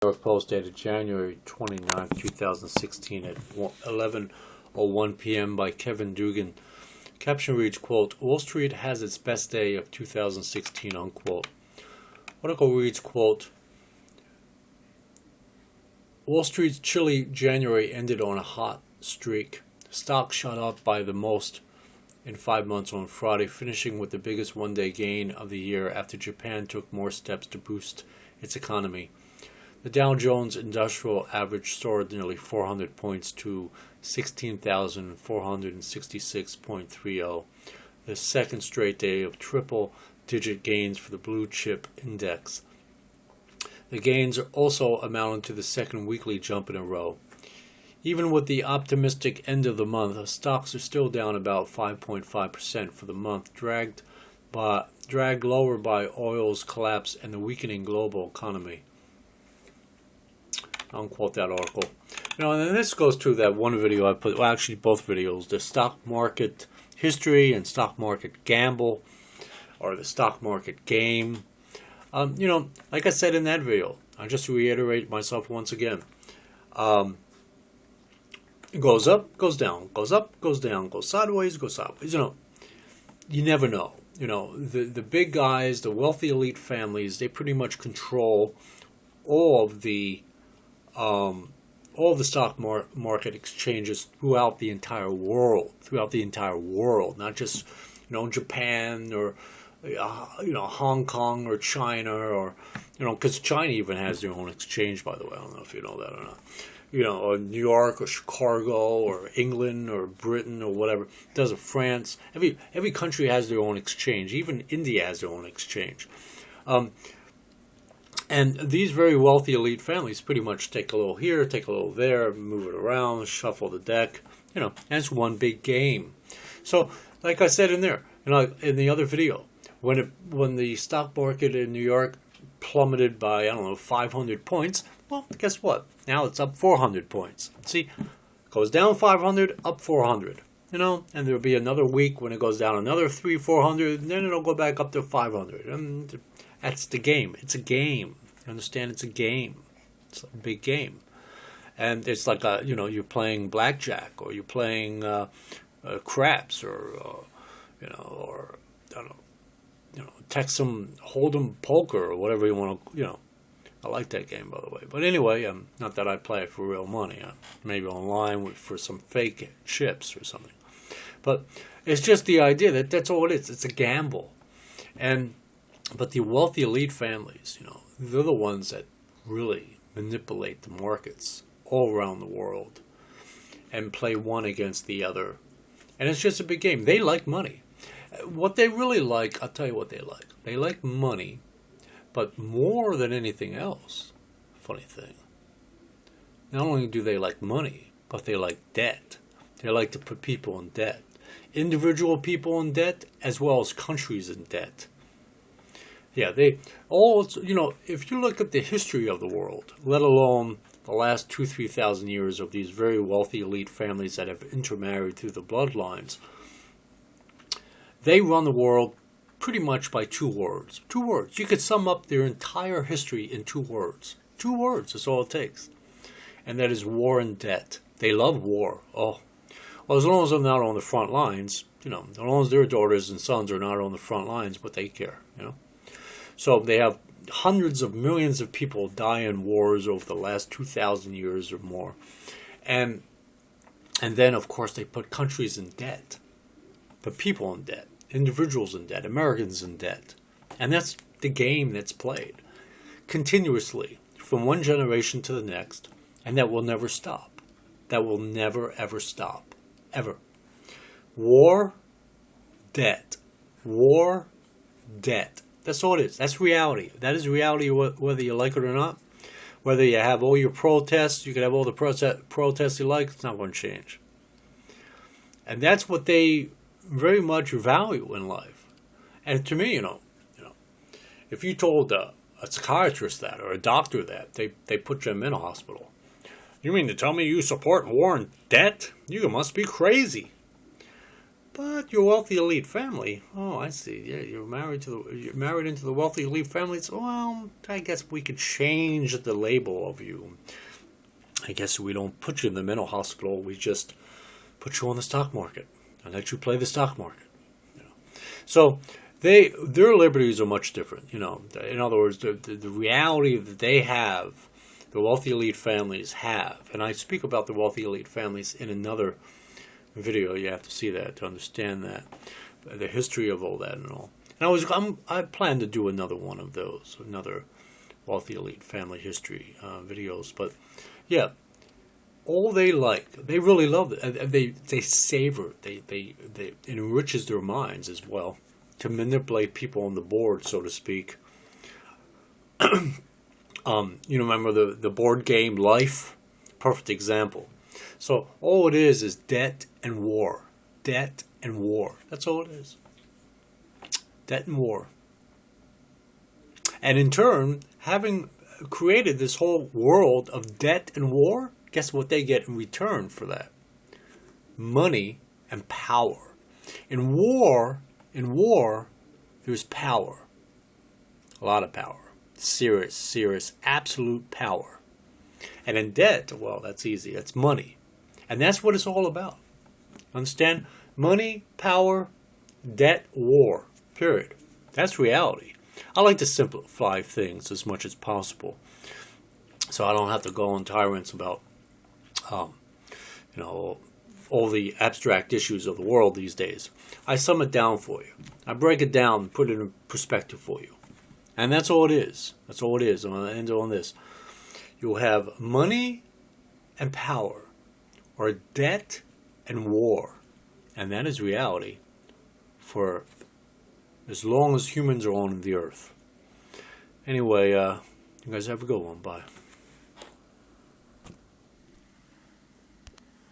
New York Post dated January 29th, 2016 at 11:01 p.m. by Kevin Dugan. Caption reads, quote, "Wall Street has its best day of 2016, unquote." Article reads, quote, "Wall Street's chilly January ended on a hot streak. Stock shot up by the most in 5 months on Friday, finishing with the biggest one-day gain of the year after Japan took more steps to boost its economy. The Dow Jones Industrial Average soared nearly 400 points to 16,466.30, the second straight day of triple-digit gains for the blue chip index. The gains also amounted to the second weekly jump in a row. Even with the optimistic end of the month, stocks are still down about 5.5% for the month, dragged lower by oil's collapse and the weakening global economy." I'll quote that article. And then this goes to that one video I put, well, actually both videos, the stock market history and stock market gamble, or the stock market game. Like I said in that video, I just reiterate myself once again. It goes up, goes down, goes up, goes down, goes sideways, goes sideways. You never know. The big guys, the wealthy elite families, they pretty much control all of the stock market exchanges throughout the entire world, not just Japan or Hong Kong or China, or because China even has their own exchange, by the way. I don't know if you know that or not. Or New York or Chicago or England or Britain or whatever. It does it France. Every country has their own exchange. Even India has their own exchange. And these very wealthy elite families pretty much take a little here, take a little there, move it around, shuffle the deck. And it's one big game. So, like I said in there, in the other video, when the stock market in New York plummeted by 500 points, well, guess what? Now it's up 400 points. See, goes down 500, up 400. And there'll be another week when it goes down another 400, and then it'll go back up to 500. And that's the game. It's a game. You understand? It's a game. It's a big game. And it's like you're playing blackjack, or you're playing craps, or Texas Hold'em poker, or whatever you want to. I like that game, by the way. But anyway, not that I play it for real money. Maybe online for some fake chips or something. But it's just the idea that that's all it is. It's a gamble. But the wealthy elite families, they're the ones that really manipulate the markets all around the world and play one against the other. And it's just a big game. They like money. What they really like, I'll tell you what they like. They like money, but more than anything else, funny thing, not only do they like money, but they like debt. They like to put people in debt. Individual people in debt, as well as countries in debt. Yeah, if you look at the history of the world, let alone the last 2,000-3,000 years of these very wealthy elite families that have intermarried through the bloodlines, they run the world pretty much by two words. Two words. You could sum up their entire history in 2 words. 2 words is all it takes. And that is war and debt. They love war. Oh. Well, as long as they're not on the front lines, as long as their daughters and sons are not on the front lines, but they care, So they have hundreds of millions of people die in wars over the last 2,000 years or more. And then, of course, they put countries in debt. Put people in debt. Individuals in debt, Americans in debt. And that's the game that's played continuously from one generation to the next, and that will never stop. That will never, ever stop. Ever. War, debt. War, debt. That's all it is. That's reality. That is reality whether you like it or not. Whether you have all your protests, you can have all the protests you like, it's not going to change. And that's what they very much value in life. And to me, if you told a psychiatrist that, or a doctor that, they put them in a hospital. You mean to tell me you support war and debt? You must be crazy. But your wealthy elite family, oh, I see. Yeah, you're married into the wealthy elite family. It's, well, I guess we could change the label of you. I guess we don't put you in the mental hospital. We just put you on the stock market and let you play the stock market. You know. So their liberties are much different. You know, in other words, the reality that they have, the wealthy elite families have, and I speak about the wealthy elite families in another video. You have to see that to understand that, the history of all that and all. And I plan to do another one of those, another wealthy elite family history videos. But yeah, all they really love it. They savor, it enriches their minds as well to manipulate people on the board, so to speak. You remember the board game Life? Perfect example. So all it is debt and war. Debt and war. That's all it is. Debt and war. And in turn, having created this whole world of debt and war, guess what they get in return for that? Money and power. In war, there's power. A lot of power. Serious, absolute power. And in debt, well, that's easy. That's money. And that's what it's all about. Understand? Money, power, debt, war. Period. That's reality. I like to simplify things as much as possible, so I don't have to go on tyrants about, all the abstract issues of the world these days. I sum it down for you. I break it down and put it in perspective for you. And that's all it is. That's all it is. I'm going to end on this. You'll have money and power, or debt and war. And that is reality for as long as humans are on the earth. Anyway, you guys have a good one. Bye.